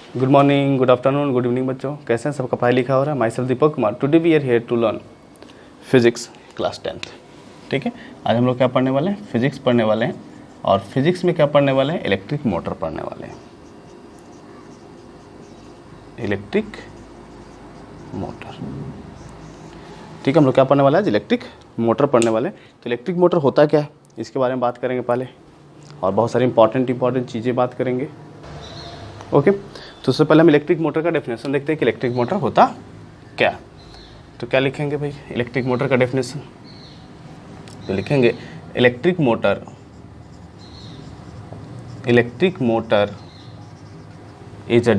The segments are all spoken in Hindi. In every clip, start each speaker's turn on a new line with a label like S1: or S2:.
S1: Good morning, good afternoon, good evening बच्चों, कैसे हैं? सबका पढ़ाई लिखा हो रहा है। Myself Deepak Kumar. Today we are here to learn physics class 10th। ठीक है, आज हम लोग क्या पढ़ने वाले हैं? फिजिक्स पढ़ने वाले हैं। और फिजिक्स में क्या पढ़ने वाले हैं? इलेक्ट्रिक मोटर पढ़ने वाले हैं। इलेक्ट्रिक मोटर, ठीक है। हम लोग क्या पढ़ने वाले हैं? इलेक्ट्रिक मोटर पढ़ने वाले हैं। तो इलेक्ट्रिक मोटर होता क्या है, इसके बारे में बात करेंगे पहले, और बहुत सारी इंपॉर्टेंट चीज़ें बात करेंगे। ओके, तो उससे पहले हम इलेक्ट्रिक मोटर का डेफिनेशन देखते हैं कि इलेक्ट्रिक मोटर होता क्या। तो क्या लिखेंगे भाई इलेक्ट्रिक मोटर का डेफिनेशन? तो लिखेंगे electric motor is a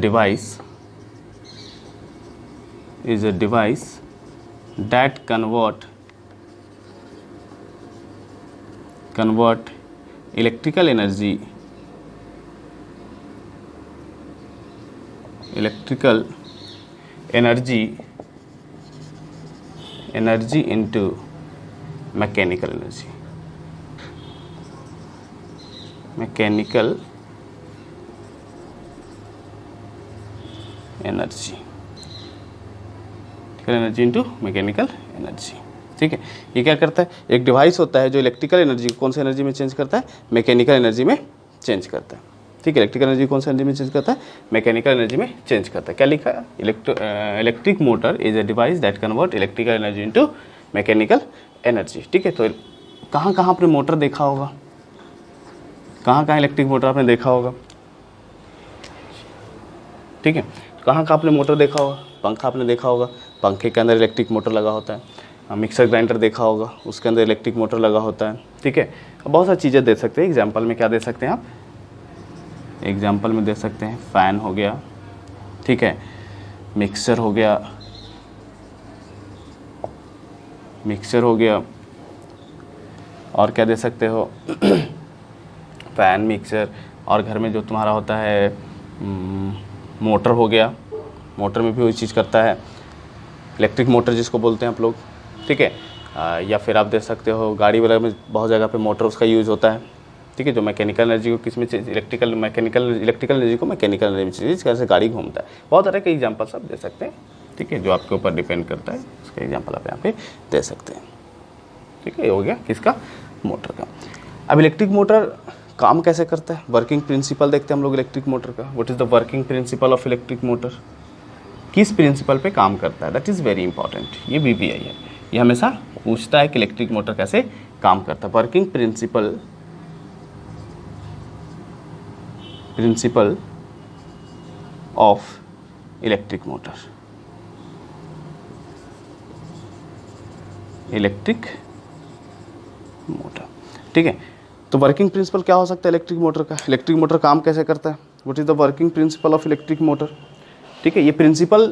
S1: device that convert electrical energy into mechanical energy। Energy into mechanical energy. ठीक है, ये क्या करता है? एक डिवाइस होता है जो इलेक्ट्रिकल एनर्जी को कौन सी एनर्जी में चेंज करता है? मैकेनिकल एनर्जी में चेंज करता है। ठीक है, इलेक्ट्रिकल एनर्जी कौन सी एनर्जी में चेंज करता है? मैकेनिकल एनर्जी में चेंज करता है। क्या लिखा है? Electric motor is a device that convert electrical energy into mechanical energy. ठीक है, तो कहाँ कहाँ आपने मोटर देखा होगा? कहाँ कहाँ इलेक्ट्रिक मोटर आपने देखा होगा? ठीक है, कहाँ कहाँ आपने मोटर देखा होगा? पंखा आपने देखा होगा, पंखे के अंदर इलेक्ट्रिक मोटर लगा होता है। मिक्सर ग्राइंडर देखा होगा, उसके अंदर इलेक्ट्रिक मोटर लगा होता है। ठीक है, बहुत सारी चीज़ें दे सकते हैं। एग्जांपल में क्या दे सकते हैं आप? एग्जांपल में दे सकते हैं फ़ैन हो गया, ठीक है, मिक्सर हो गया, और क्या दे सकते हो? फ़ैन, मिक्सर, और घर में जो तुम्हारा होता है मोटर हो गया। मोटर में भी वही चीज़ करता है, इलेक्ट्रिक मोटर जिसको बोलते हैं आप लोग। ठीक है, या फिर आप दे सकते हो गाड़ी वगैरह में बहुत जगह पे मोटर उसका यूज़ होता है। ठीक है, जो मैकेनिकल एनर्जी को किस में इलेक्ट्रिकल एनर्जी को मैकेनिकल एनर्जी में चेंज कैसे गाड़ी घूमता है। बहुत तरह के एग्जाम्पल्स आप दे सकते हैं। ठीक है, जो आपके ऊपर डिपेंड करता है उसका एग्जाम्पल आप यहाँ पे दे सकते हैं। ठीक है, ये हो गया किसका? मोटर का। अब इलेक्ट्रिक मोटर काम कैसे करता है? वर्किंग प्रिंसिपल देखते हैं हम लोग इलेक्ट्रिक मोटर का। What is the working principle of electric motor? किस प्रिंसिपल पे काम करता है? That is very important. ये बीपीआई है, ये हमेशा पूछता है कि इलेक्ट्रिक मोटर कैसे काम करता है। Working principle of electric motor. ठीक है, तो वर्किंग प्रिंसिपल क्या हो सकता है इलेक्ट्रिक मोटर का? इलेक्ट्रिक मोटर काम कैसे करता है? What is the working principle of electric motor? ठीक है, ये प्रिंसिपल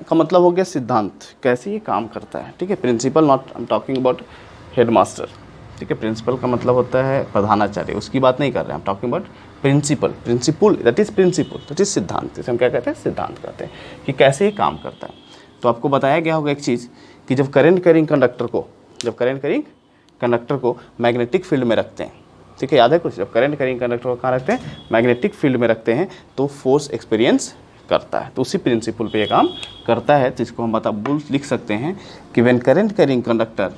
S1: का मतलब हो गया सिद्धांत, कैसे ये काम करता है। ठीक है, principal, not I am talking about headmaster. ठीक है, प्रिंसिपल का मतलब होता है प्रधानाचार्य, उसकी बात नहीं कर रहे हैं। हम talking about principal that is सिद्धांत। इसे हम क्या कहते हैं? सिद्धांत कहते हैं कि कैसे ये काम करता है। तो आपको बताया गया होगा एक चीज़ कि जब करंट कैरिंग कंडक्टर को मैग्नेटिक फील्ड में रखते हैं। ठीक है, याद है कुछ? जब करंट कैरिंग कंडक्टर को कहाँ रखते हैं? मैग्नेटिक फील्ड में रखते हैं, तो फोर्स एक्सपीरियंस करता है। तो उसी प्रिंसिपल पे ये काम करता है। तो इसको हम लिख सकते हैं कि when current carrying conductor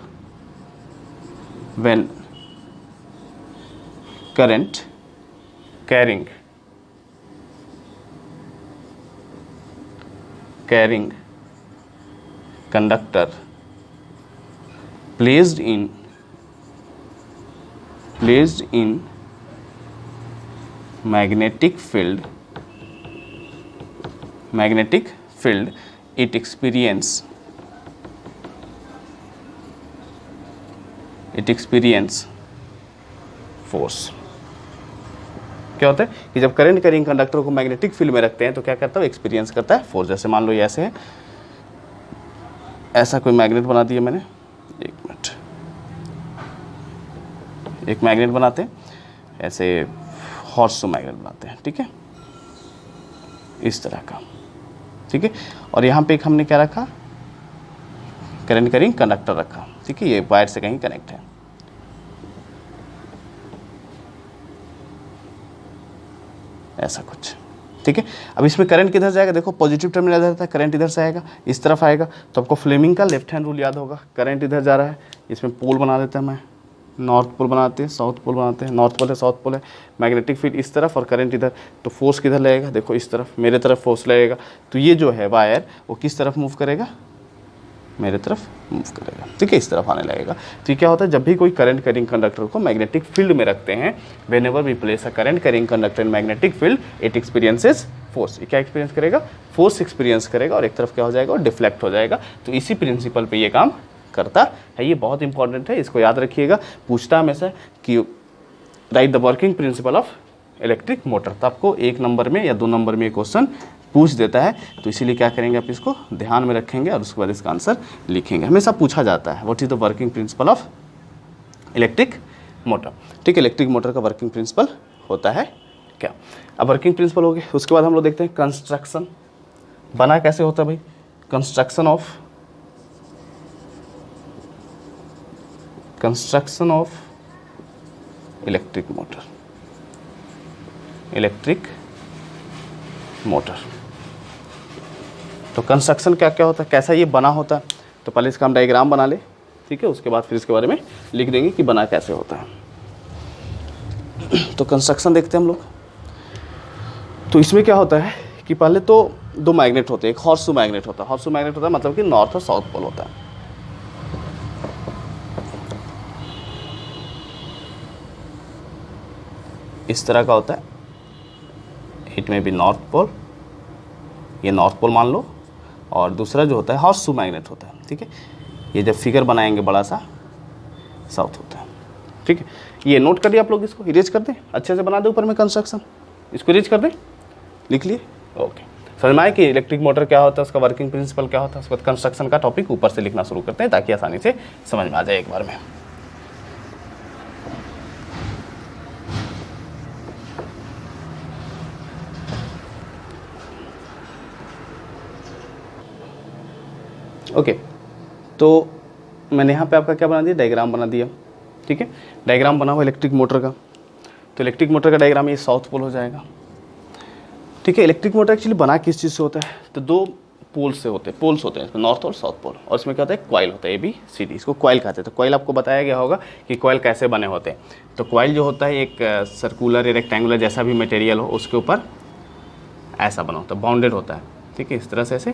S1: placed in magnetic field, it experience force. क्या होता है कि जब करंट कैरिंग कंडक्टर को मैग्नेटिक फील्ड में रखते हैं तो क्या करता है? एक्सपीरियंस करता है फोर्स। जैसे मान लो ये ऐसे है, ऐसा कोई मैग्नेट बना दिया मैंने, एक मिनट, एक मैग्नेट बनाते हैं ऐसे, हॉर्स मैग्नेट बनाते हैं। ठीक है, इस तरह का। ठीक है, और यहाँ पे एक हमने क्या रखा? करंट कैरिंग कंडक्टर रखा। ठीक है, ये वायर से कहीं कनेक्ट है। ऐसा कुछ। ठीक है। अब इसमें करंट किधर जाएगा, देखो पॉजिटिव टर्मिनल इधर था, करंट इधर से आएगा, इस तरफ आएगा, तो आपको फ्लेमिंग का लेफ्ट हैंड रूल याद होगा। करंट इधर जा रहा है, इसमें पोल बना देता है मैं, नॉर्थ पोल बनाते हैं, साउथ पोल बनाते हैं, नॉर्थ पोल है, साउथ पोल है, मैग्नेटिक फील्ड इस तरफ और करंट इधर, तो फोर्स किधर लगेगा, देखो इस तरफ, मेरे तरफ फोर्स लगेगा, तो ये जो है वायर वो किस तरफ मूव करेगा, मेरे तरफ मूव करेगा, ठीक है, इस तरफ आने लगेगा। तो ये क्या होता है, जब भी कोई करंट कैरिंग कंडक्टर को मैग्नेटिक फील्ड में रखते हैं, whenever we place a current carrying conductor in magnetic field, it experiences force. ये क्या एक्सपीरियंस करेगा, फोर्स एक्सपीरियंस करेगा, और एक तरफ क्या हो जाएगा, डिफ्लेक्ट हो जाएगा। तो इसी प्रिंसिपल पे ये काम करता है, ये बहुत इंपॉर्टेंट है, इसको याद रखिएगा। पूछता हमेशा कि right the working principle of electric motor, तो आपको 1 नंबर में या 2 नंबर में क्वेश्चन पूछ देता है, तो इसीलिए क्या करेंगे, आप इसको ध्यान में रखेंगे और उसके बाद इसका आंसर लिखेंगे। हमेशा पूछा जाता है what is the working principle of electric motor, ठीक है। इलेक्ट्रिक मोटर का वर्किंग प्रिंसिपल होता है क्या। अब वर्किंग प्रिंसिपल हो गए, उसके बाद हम लोग देखते हैं कंस्ट्रक्शन, बना कैसे होता है भाई, कंस्ट्रक्शन ऑफ इलेक्ट्रिक मोटर। तो कंस्ट्रक्शन क्या क्या होता है, कैसा ये बना होता है, तो पहले इसका हम डायग्राम बना ले, ठीक है, उसके बाद फिर इसके बारे में लिख देंगे कि बना कैसे होता है। तो कंस्ट्रक्शन देखते हैं हम लोग। तो इसमें क्या होता है कि पहले तो 2 मैग्नेट होते हैं, एक हॉर्सशू मैग्नेट होता है, हॉर्सशू मैग्नेट होता है मतलब कि नॉर्थ और साउथ पोल होता है। इस तरह का होता है, इट में भी नॉर्थ पोल, ये नॉर्थ पोल मान लो, और दूसरा जो होता है हॉर्सशू मैग्नेट होता है, ठीक है। ये जब फिगर बनाएंगे बड़ा सा, साउथ होता है, ठीक है। ये नोट कर दिया आप लोग, इसको इरेज कर दें, अच्छे से बना दें ऊपर में कंस्ट्रक्शन, इसको इरेज कर दें, लिख लिए, ओके। समझ में आए कि इलेक्ट्रिक मोटर क्या होता है, उसका वर्किंग प्रिंसिपल क्या होता है, उसके बाद कंस्ट्रक्शन का टॉपिक ऊपर से लिखना शुरू करते हैं ताकि आसानी से समझ में आ जाए एक बार में। ओके, तो मैंने यहाँ पे आपका क्या बना दिया, डायग्राम बना दिया, ठीक है। डायग्राम बना हुआ इलेक्ट्रिक मोटर का, तो इलेक्ट्रिक मोटर का डायग्राम ये साउथ पोल हो जाएगा, ठीक है। इलेक्ट्रिक मोटर एक्चुअली बना किस चीज़ से होता है, तो 2 पोल्स होते हैं, इसमें नॉर्थ और साउथ पोल, और इसमें क्या होता है, कॉइल होता है, ABCD, इसको कॉइल कहते हैं। तो कॉइल आपको बताया गया होगा कि कॉइल कैसे बने होते हैं। तो कॉइल जो होता है एक सर्कुलर या रेक्टेंगुलर जैसा भी मटेरियल हो, उसके ऊपर ऐसा बना होता है, बाउंडेड होता है, ठीक है, इस तरह से ऐसे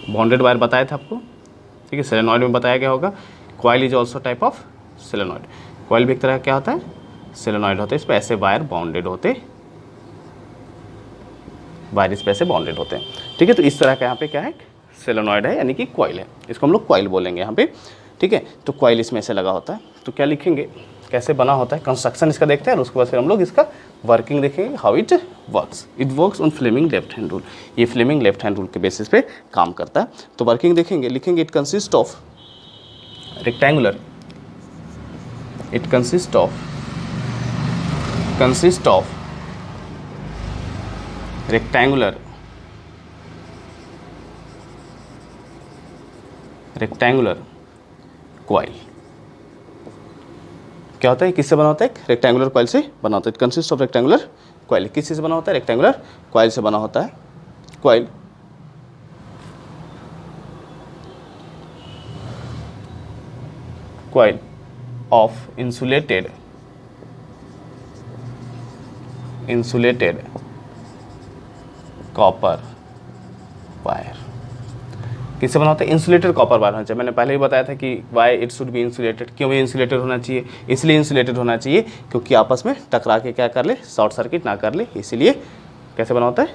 S1: बाउंडेड वायर बताया था आपको, ठीक है। सोलेनॉइड में बताया गया होगा, coil is also type of solenoid, coil भी एक तरह का क्या होता है, सोलेनॉइड होता है, इस पर ऐसे वायर बाउंडेड होते, वायर इस पर ऐसे बाउंडेड होते हैं, ठीक है। तो इस तरह का यहाँ पे क्या है, सोलेनॉइड है, यानी कि कॉइल है, इसको हम लोग कॉइल बोलेंगे यहाँ पे, ठीक है। तो कॉइल इसमें ऐसे लगा होता है, तो क्या लिखेंगे, कैसे बना होता है, कंस्ट्रक्शन इसका देखते हैं, और उसके बाद फिर हम लोग इसका वर्किंग देखेंगे, how it works on Fleming left hand rule. ये फ्लेमिंग लेफ्ट हैंड रूल के बेसिस पे काम करता है। तो वर्किंग देखेंगे, लिखेंगे it consist of rectangular, rectangular coil. क्या होता है, किससे बना होता है, रेक्टेंगुलर कॉइल से बना होता है। It consist of rectangular coil, किस चीज़ से बना होता है, रेक्टेंगुलर कॉइल से बना होता है। Coil of insulated copper wire, किससे बना होता है, इंसुलेटेड कॉपर वायर होना चाहिए। मैंने पहले ही बताया था कि why it should be insulated, क्यों ये इंसुलेटेड होना चाहिए, इसलिए इंसुलेटेड होना चाहिए क्योंकि आपस में टकरा के क्या कर ले, शॉर्ट सर्किट ना कर ले, इसीलिए कैसे बना होता है,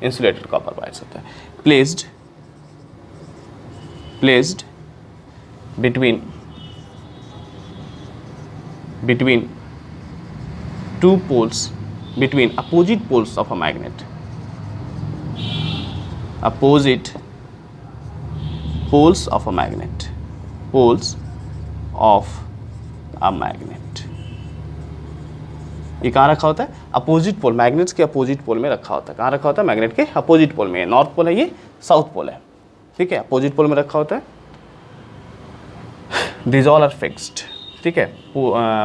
S1: इंसुलेटेड कॉपर वायर्स होता है। Placed between two poles, between opposite poles of a magnet, opposite poles of a magnet, ये कहाँ रखा होता है, अपोजिट पोल, मैग्नेट्स के अपोजिट पोल में रखा होता है। कहाँ रखा होता है, मैग्नेट के अपोजिट पोल में, नॉर्थ पोल है ये, साउथ पोल है, ठीक है, अपोजिट पोल में रखा होता है। These all are fixed, ठीक है।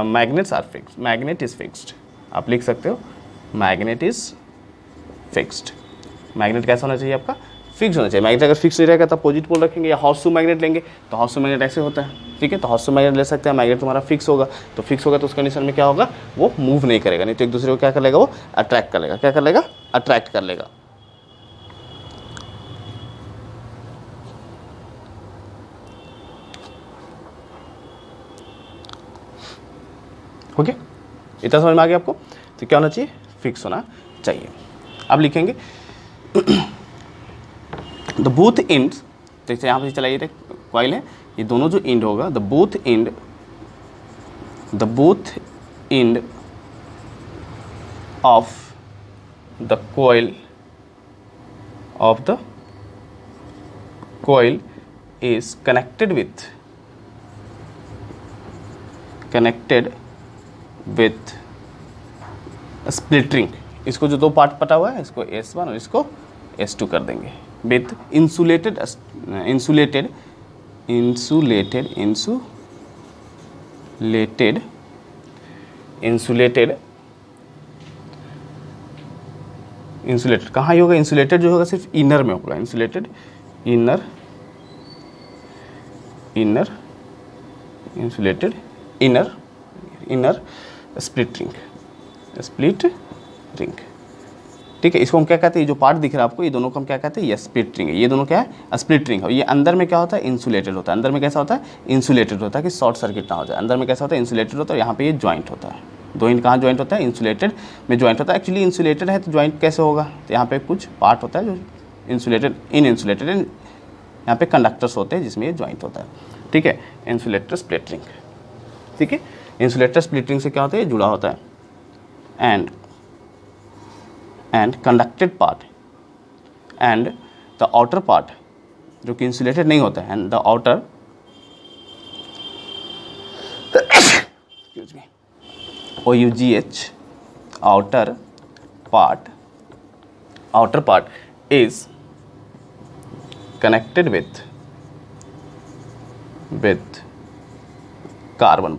S1: Magnets are fixed, magnet is fixed, आप लिख सकते हो मैग्नेट इज फिक्स्ड। मैग्नेट कैसा होना चाहिए आपका? फिक्स होना चाहिए। मैग्नेट अगर फिक्स नहीं रहेगा तो अपोजिट पोल रखेंगे, या हॉर्सशू मैग्नेट लेंगे तो हॉर्सशू मैग्नेट ऐसे होता है, ठीक है। तो हॉर्सशू मैग्नेट ले सकते हैं, मैग्नेट तुम्हारा फिक्स होगा, तो फिक्स होगा तो उस कंडीशन में क्या होगा, वो मूव नहीं करेगा, नहीं तो एक दूसरे को क्या कर लेगा, वो अट्रैक्ट कर लेगा। क्या कर लेगा? अट्रैक्ट कर लेगा। ओके, इतना समझ में आ गया आपको? तो क्या होना चाहिए? फिक्स होना चाहिए। अब लिखेंगे द बोथ एंड्स, तो यहाँ पे चलाइए, कॉइल है, ये दोनों जो एंड होगा, the both end of the coil is connected with split ring. इसको जो दो पार्ट पटा हुआ है, इसको S1 और इसको S2 कर देंगे, विथ इंसुलेटेड कहाँ ही होगा? इंसुलेटेड जो होगा सिर्फ इनर में होगा, इंसुलेटेड इनर स्प्लिट रिंग, ठीक है। इसको हम क्या कहते हैं? ये जो पार्ट दिख रहा है आपको, ये दोनों को हम क्या कहते हैं? ये स्प्लिट रिंग है। ये दोनों क्या है? स्प्लिट रिंग है। ये अंदर में क्या होता है? इंसुलेटेड होता है। अंदर में कैसा होता है? इंसुलेटेड होता है कि शॉर्ट सर्किट ना हो जाए। अंदर में कैसा होता है? इंसुलेटेड होता है। और यहाँ पे ये ज्वाइंट होता है। दो एंड कहाँ ज्वाइंट होता है? इंसुलेटेड में ज्वाइंट होता है। एक्चुअली इंसुलेटेड है तो ज्वाइंट कैसे होगा? तो यहाँ पे कुछ पार्ट होता है जो इंसुलेटेड यहाँ पे कंडक्टर्स होते हैं जिसमें ये ज्वाइंट होता है, ठीक है। इंसुलेटर स्प्लिट रिंग, ठीक है। इंसुलेटर स्प्लिट रिंग से क्या होता है? जुड़ा होता है। And conducted part and the outer part जो कि इंसुलेटेड नहीं होता है, and the outer OUGH outer part is connected with carbon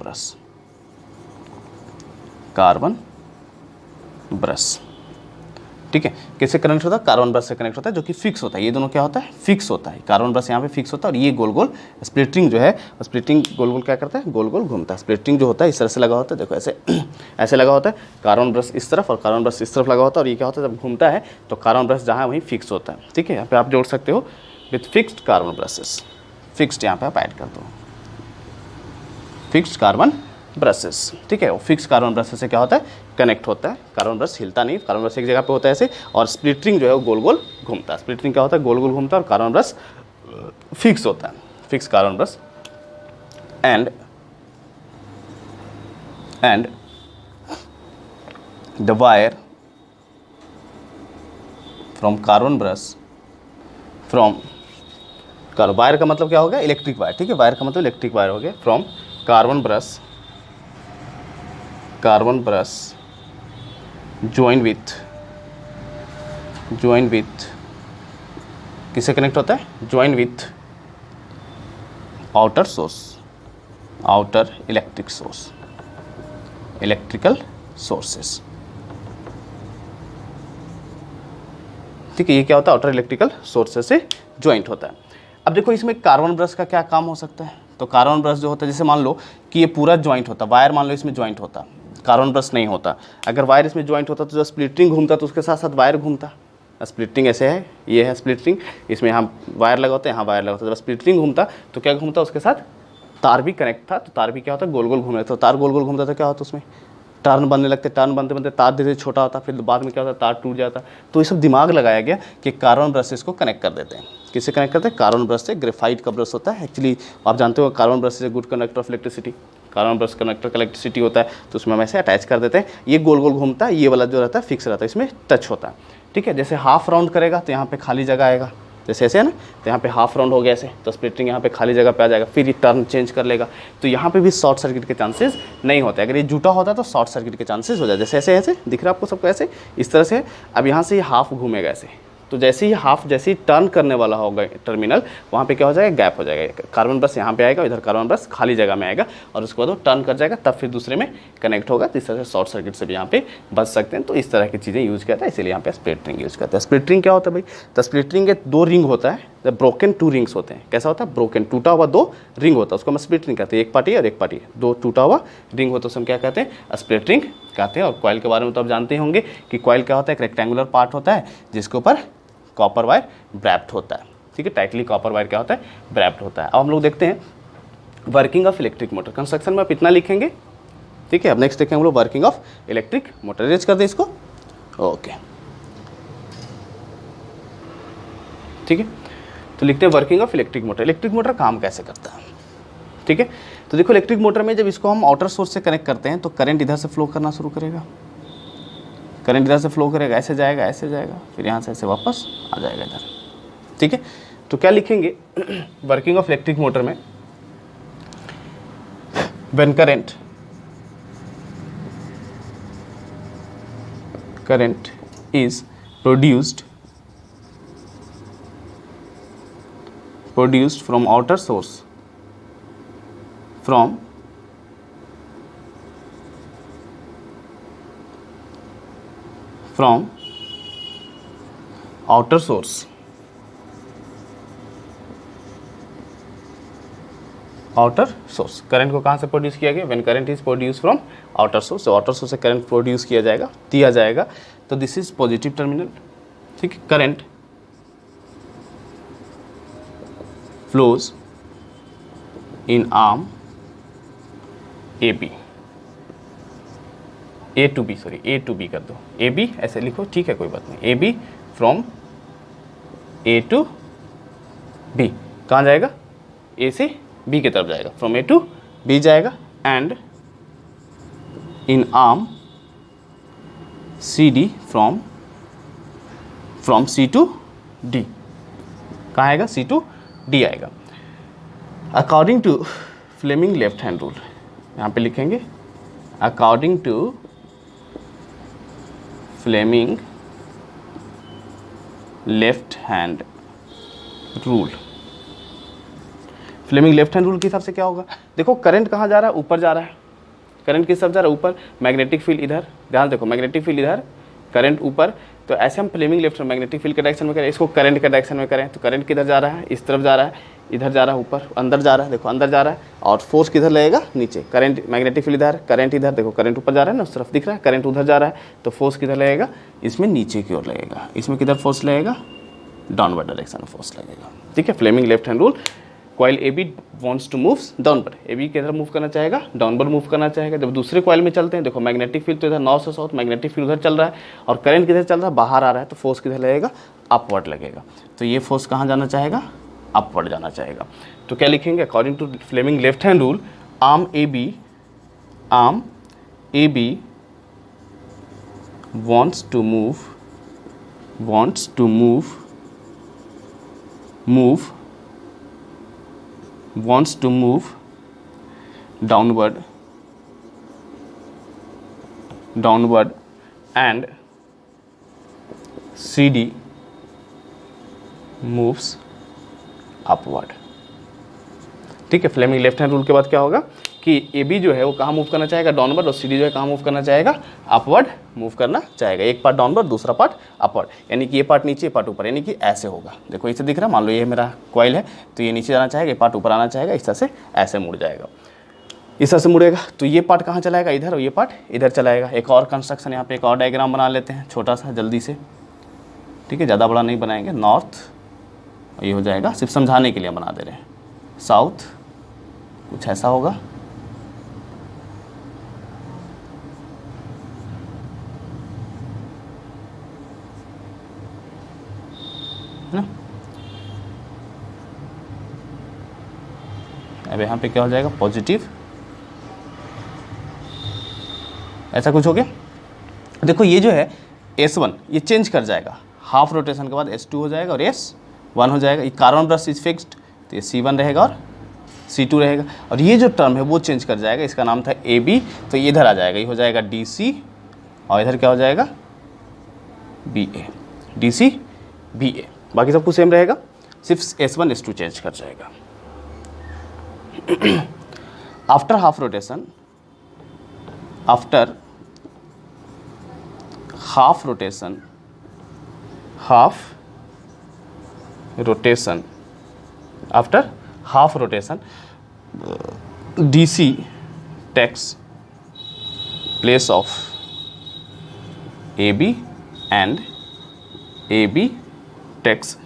S1: brush, ठीक है। किससे कनेक्ट होता है? कार्बन ब्रश से कनेक्ट होता है, जो कि फिक्स होता है। ये दोनों क्या होता है? फिक्स होता है। कार्बन ब्रश यहाँ पे फिक्स होता है, और ये गोल गोल स्प्लिट रिंग जो है, स्प्लिट रिंग गोल गोल क्या करता है? गोल गोल घूमता है। स्प्लिट रिंग जो होता है इस तरह से लगा होता है, देखो ऐसे ऐसे लगा होता है। कार्बन ब्रश इस तरफ और कार्बन ब्रश इस तरफ लगा होता है, और ये क्या होता है? जब घूमता है तो कार्बन ब्रश जहाँ है वहीं फिक्स होता है, ठीक है। यहाँ पे आप जोड़ सकते हो with fixed carbon brushes, fixed यहाँ पे आप ऐड कर दो, फिक्स्ड कार्बन ब्रशेस, ठीक है। वो फिक्स कार्बन ब्रशेस से क्या होता है? कनेक्ट होता है। कार्बन ब्रश हिलता नहीं, कार्बन ब्रश एक जगह पे होता है ऐसे, और स्प्लिट रिंग जो है वो गोल गोल घूमता है। स्प्लिट रिंग क्या होता है? गोल गोल घूमता है, और कार्बन ब्रश फिक्स होता है, fix carbon brush. And the wire from carbon brush wire का मतलब क्या हो गया? इलेक्ट्रिक वायर, ठीक है। वायर का मतलब इलेक्ट्रिक वायर हो गया। From carbon brush join with किससे कनेक्ट होता है? Join with outer electrical sources, ठीक है। ये क्या होता है? आउटर इलेक्ट्रिकल सोर्सेस से ज्वाइंट होता है। अब देखो इसमें कार्बन ब्रश का क्या काम हो सकता है? तो कार्बन ब्रश जो होता है, जैसे मान लो कि ये पूरा ज्वाइंट होता, वायर मान लो इसमें ज्वाइंट होता, कार्बन ब्रश नहीं होता। अगर वायर इसमें ज्वाइंट होता तो जो स्प्लिट रिंग घूमता तो उसके साथ साथ वायर घूमता। स्प्लिट रिंग ऐसे है, ये है स्प्लिट रिंग, इसमें यहाँ वायर लगा होता है, यहाँ वायर लगा होता है। जब स्प्लिट रिंग घूमता तो क्या घूमता? उसके साथ तार भी कनेक्ट था, तो तार भी क्या होता है? गोल गोल घूम रहा था। तो तार गोल गोल घूमता तो क्या होता? उसमें टर्न बनने लगते, टर्न बनते बनते तार धीरे धीरे छोटा होता, फिर बाद में क्या होता? तार टूट जाता। तो ये सब दिमाग लगाया गया कि कार्बन ब्रशेस को कनेक्ट कर देते हैं। किससे कनेक्ट करते हैं? कार्बन ब्रश से। ग्रेफाइट का ब्रश होता है एक्चुअली, आप जानते हो carbon brush is a good conductor of electricity. Carbon brush conductor का इलेक्ट्रिसिटी होता है, तो उसमें हम ऐसे अटैच कर देते हैं। ये गोल गोल घूमता है, ये वाला जो रहता है फिक्स रहता है, इसमें टच होता है, ठीक है। जैसे हाफ राउंड करेगा तो यहाँ पे खाली जगह आएगा, जैसे ऐसे है ना, तो यहाँ पे हाफ राउंड हो गया ऐसे, तो स्प्लिट रिंग यहाँ पे खाली जगह पे आ जाएगा, फिर ये टर्न चेंज कर लेगा। तो यहाँ पे भी शॉर्ट सर्किट के चांसेस नहीं होते। अगर ये जुटा होता तो शॉर्ट सर्किट के चांसेस हो जाए। जैसे ऐसे ऐसे दिख रहा है आपको सबको, ऐसे इस तरह से। अब यहाँ से ये हाफ घूमेगा ऐसे, तो जैसे ही हाफ जैसे ही टर्न करने वाला होगा टर्मिनल, वहाँ पे क्या हो जाएगा, गैप हो जाएगा, कार्बन ब्रश यहाँ पे आएगा, इधर कार्बन ब्रश खाली जगह में आएगा और उसके बाद वो टर्न कर जाएगा, तब फिर दूसरे में कनेक्ट होगा। तो इस तरह से शॉर्ट सर्किट से भी यहाँ पे बच सकते हैं। तो इस तरह की चीज़ें यूज़ करता है, इसीलिए यहाँ पे स्प्लिट रिंग यूज़ करते हैं। स्प्लिट रिंग क्या होता है भाई, तो स्प्लिट रिंग के 2 रिंग होता है, जब ब्रोकन 2 रिंग्स होते हैं। कैसा होता है, ब्रोकन टूटा हुआ 2 रिंग होता है, उसको हम स्प्लिट रिंग कहते हैं। एक पार्टी और एक पार्टी, 2 टूटा हुआ रिंग होता है, उसको हम क्या कहते हैं, स्प्लिट रिंग कहते हैं। और कॉइल के बारे में तो आप जानते ही होंगे कि कॉइल क्या होता है, एक रेक्टेंगुलर पार्ट होता है जिसके ऊपर कॉपर वायर रैप्ड होता है। ठीक है, टाइटली कॉपर वायर क्या होता है, रैप्ड होता है। अब हम लोग देखते हैं working of electric motor. Construction में आप इतना लिखेंगे, ठीक है। अब नेक्स्ट देखेंगे हम लोग working of electric motor. Raise कर दे इसको, ओके, ठीक है। तो लिखते हैं working of electric motor. Electric motor काम कैसे करता है, ठीक है। तो देखो इलेक्ट्रिक मोटर में जब इसको हम आउटर सोर्स से कनेक्ट करते हैं तो करंट इधर से फ्लो करना शुरू करेगा, करंट इधर से फ्लो करेगा, ऐसे जाएगा, ऐसे जाएगा, फिर यहाँ से ऐसे वापस आ जाएगा इधर, ठीक है। तो क्या लिखेंगे वर्किंग ऑफ इलेक्ट्रिक मोटर में, when current is produced from outer source, from outer source, outer source. Current को कहाँ से प्रोड्यूस किया गया, when current is produce from outer source. तो आउटर सोर्स से करंट प्रोड्यूस किया जाएगा, तो दिस इज पॉजिटिव टर्मिनल, ठीक है। Current flows in arm A B, A to B कर दो, ए बी ऐसे लिखो, ठीक है, कोई बात नहीं। A B from A to B, कहाँ जाएगा, ए से बी की तरफ जाएगा, फ्रॉम ए टू बी जाएगा। And in arm C D from C to D, कहाँ आएगा, सी टू डी आएगा। According to Fleming left hand rule, यहाँ पे लिखेंगे according to Fleming left hand rule. Fleming left hand rule के हिसाब से क्या होगा, देखो करंट कहाँ जा रहा है, ऊपर जा रहा है, करंट किस तरफ जा रहा है, ऊपर, मैग्नेटिक फील्ड इधर, ध्यान देखो मैग्नेटिक फील्ड इधर, करंट ऊपर, तो ऐसे हम फ्लेमिंग लेफ्ट मैग्नेटिक फील्ड के डायरेक्शन में करें, इसको करंट के डायरेक्शन में करें, तो करंट किधर जा रहा है, इस तरफ जा रहा है, इधर जा रहा है, ऊपर अंदर जा रहा है, देखो अंदर जा रहा है, और फोर्स किधर लगेगा, नीचे। करंट मैग्नेटिक फील्ड इधर, करंट इधर, देखो करंट ऊपर जा रहा है ना, उस तरफ दिख रहा है, करंट उधर जा रहा है, तो फोर्स किधर लगेगा, इसमें नीचे की ओर लगेगा, इसमें किधर फोर्स लगेगा, डाउनवर्ड डायरेक्शन में फोर्स लगेगा, ठीक है। Fleming left hand rule, coil A B wants to move downward, A B किधर मूव करना चाहेगा, डाउनवर्ड मूव करना चाहेगा। जब दूसरे कॉइल में चलते हैं, देखो मैग्नेटिक फील्ड तो इधर नॉर्थ से साउथ, मैग्नेटिक फील्ड उधर चल रहा है, और करंट किधर चल रहा है, बाहर आ रहा है, तो फोर्स किधर लगेगा, अपवर्ड लगेगा। तो ये फोर्स कहाँ जाना चाहेगा, अपवर्ड जाना चाहेगा। तो क्या लिखेंगे, according to Fleming left hand rule, arm A B wants to move downward and CD moves upward, ठीक है। फ्लेमिंग लेफ्ट हैंड रूल के बाद क्या होगा कि ए बी जो है वो कहाँ मूव करना चाहेगा, डाउनवर्ड, और सी डी जो है कहाँ मूव करना चाहेगा, अपवर्ड मूव करना चाहेगा। एक पार्ट डाउनवर्ड, दूसरा पार्ट अपवर्ड, यानी कि ये पार्ट नीचे, ये पार्ट ऊपर, यानी कि ऐसे होगा। देखो इसे दिख रहा है, मान लो ये मेरा कॉइल है, तो ये नीचे जाना चाहेगा, ये पार्ट ऊपर आना चाहेगा, इस तरह से ऐसे मुड़ जाएगा, इस तरह से मुड़ेगा। तो ये पार्ट कहाँ चलाएगा, इधर, और ये पार्ट इधर चलाएगा। एक और कंस्ट्रक्शन यहाँ पे, एक और डायग्राम बना लेते हैं छोटा सा जल्दी से, ठीक है, ज़्यादा बड़ा नहीं बनाएंगे। नॉर्थ, ये हो जाएगा, सिर्फ समझाने के लिए बना दे रहे हैं। साउथ कुछ ऐसा होगा, है ना। अब यहाँ पे क्या हो जाएगा, पॉजिटिव, ऐसा कुछ हो गया। देखो ये जो है S1 ये चेंज कर जाएगा, हाफ रोटेशन के बाद S2 हो जाएगा और S1 हो जाएगा। ये कार्बन ब्रश इज फिक्स्ड, तो ये C1 रहेगा और C2 रहेगा। और ये जो टर्म है वो चेंज कर जाएगा, इसका नाम था AB, तो ये इधर आ जाएगा, ये हो जाएगा DC, और इधर क्या हो जाएगा, BA, DC बी ए, बाकी सब कुछ सेम रहेगा, सिर्फ S1 S2 चेंज कर जाएगा। After half rotation, after half rotation, after half rotation DC takes place of AB and AB takes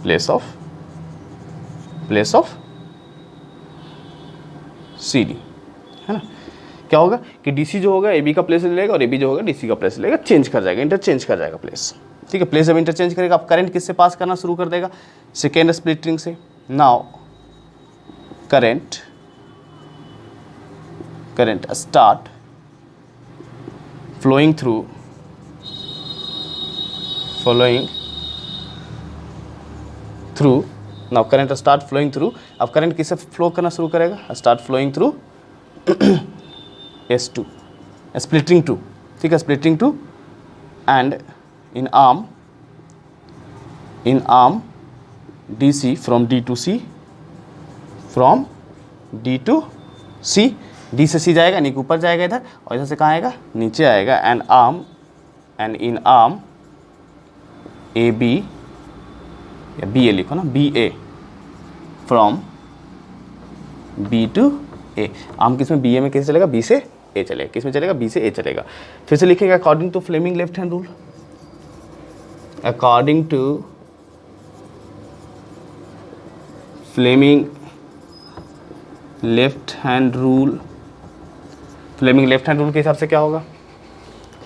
S1: place of CD, है ना। क्या होगा कि DC जो होगा AB का प्लेस ले लेगा और AB जो होगा DC का प्लेस ले लेगा, चेंज कर जाएगा, इंटरचेंज कर जाएगा प्लेस, ठीक है। प्लेस जब इंटरचेंज करेगा अब करंट किससे पास करना शुरू कर देगा, सेकेंड स्प्लिट रिंग से। Now current start flowing through now current start flowing through, अब करंट किससे फ्लो करना शुरू करेगा, start flowing through S2 splitting 2, ठीक है, splitting 2 and in arm DC from D to C, from D to C, D से C जाएगा, यानी कि ऊपर जाएगा इधर, और इधर से कहाँ आएगा, नीचे आएगा। And in arm A B, या बी ए लिखो ना, B A from B to A. Arm किस में, बी ए में कैसे चलेगा, बी से ए चलेगा, किस में चलेगा, बी से ए चलेगा। फिर से लिखेंगे according to Fleming left hand rule, according to Fleming left hand rule. Fleming left hand rule के हिसाब से क्या होगा,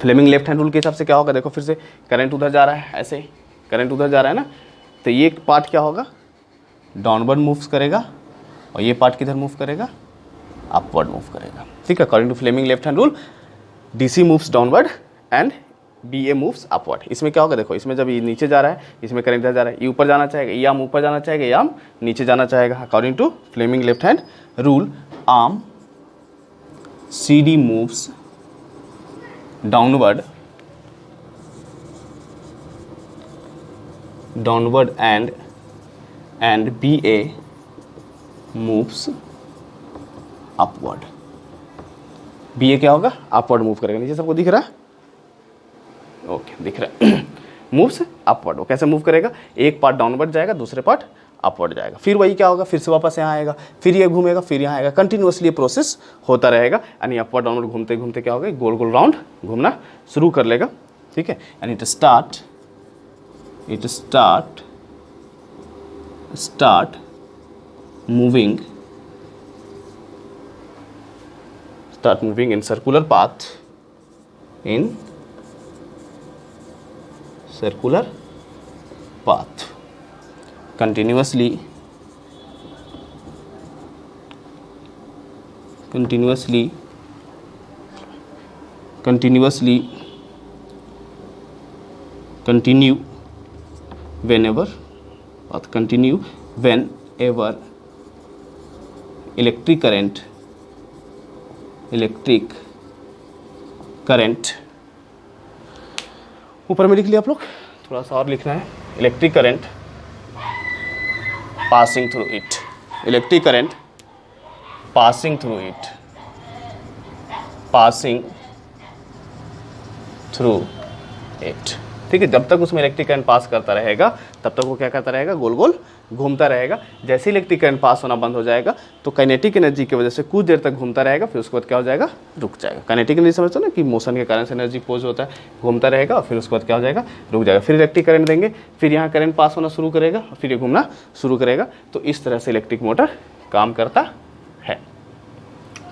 S1: फ्लेमिंग लेफ्ट हैंड रूल के हिसाब से क्या होगा, देखो फिर से करंट उधर जा रहा है, ऐसे ही करंट उधर जा रहा है ना, तो ये पार्ट क्या होगा, डाउनवर्ड मूव्स करेगा, और ये पार्ट किधर मूव करेगा, अपवर्ड मूव करेगा, ठीक है। According to Fleming left hand rule DC moves downward and BA moves upward. इसमें क्या होगा, देखो इसमें जब ये नीचे जा रहा है, इसमें करंट इधर जा रहा है, ये ऊपर जाना चाहेगा, ये आर्म ऊपर जाना चाहेगा, ये आर्म नीचे जाना चाहेगा। According to Fleming left hand rule arm CD moves downward and BA moves upward। BA क्या होगा, अपवर्ड मूव करेगा, नीचे सबको दिख रहा है, ओके दिख रहा है, मूव्स अपवर्ड। वो कैसे मूव करेगा, एक पार्ट डाउनवर्ड जाएगा, दूसरे पार्ट अपवर्ड जाएगा, फिर वही क्या होगा, फिर से वापस यहाँ आएगा, फिर ये घूमेगा, फिर यहाँ आएगा, कंटिन्यूअसली ये प्रोसेस होता रहेगा। यानी अपवर्ड डाउनवर्ड घूमते घूमते क्या होगा, गोल गोल राउंड घूमना शुरू कर लेगा, ठीक है। And it start moving in circular path continuously continue whenever electric current ऊपर में लिख लिया आप लोग, थोड़ा सा और लिखना है, electric current passing through it, electric current passing through it, ठीक है। जब तक उसमें इलेक्ट्रिक करंट पास करता रहेगा तब तक वो क्या करता रहेगा, गोल गोल घूमता रहेगा। जैसे ही इलेक्ट्रिक करंट पास होना बंद हो जाएगा तो काइनेटिक एनर्जी की वजह से कुछ देर तक घूमता रहेगा, फिर उसके बाद क्या हो जाएगा, रुक जाएगा। काइनेटिक एनर्जी समझते हो ना, कि मोशन के कारण से एनर्जी पोज होता है, घूमता रहेगा, फिर उसके बाद क्या हो जाएगा, रुक जाएगा। फिर इलेक्ट्रिक करंट देंगे, फिर यहाँ करंट पास होना शुरू करेगा, फिर ये घूमना शुरू करेगा। तो इस तरह से इलेक्ट्रिक मोटर काम करता है,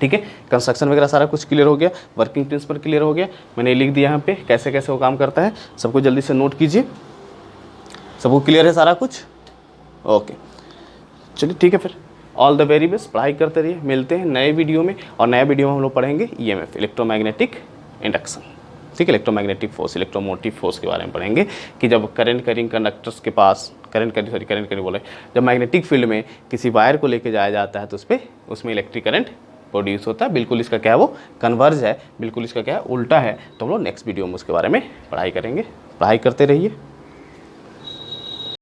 S1: ठीक है। कंस्ट्रक्शन वगैरह सारा कुछ क्लियर हो गया, वर्किंग प्रिंसिपल क्लियर हो गया, मैंने लिख दिया यहाँ पे कैसे कैसे वो काम करता है, सबको जल्दी से नोट कीजिए। सबको क्लियर है सारा कुछ, ओके चलिए ठीक है। फिर ऑल द वेरी बेस्ट, पढ़ाई करते रहिए, मिलते हैं नए वीडियो में। और नए वीडियो में हम लोग पढ़ेंगे EMF, इलेक्ट्रोमैग्नेटिक इंडक्शन, ठीक है। इलेक्ट्रोमैग्नेटिक फोर्स, इलेक्ट्रोमोटिव फोर्स के बारे में पढ़ेंगे कि जब करंट करिंग कंडक्टर्स के पास करंट बोले, जब मैग्नेटिक फील्ड में किसी वायर को लेके जाया जाता है तो उसमें इलेक्ट्रिक करंट प्रोड्यूस होता है। बिल्कुल इसका क्या है, वो कन्वर्ज है, बिल्कुल इसका क्या है, उल्टा है। तो हम लोग नेक्स्ट वीडियो में उसके बारे में पढ़ाई करेंगे। पढ़ाई करते रहिए।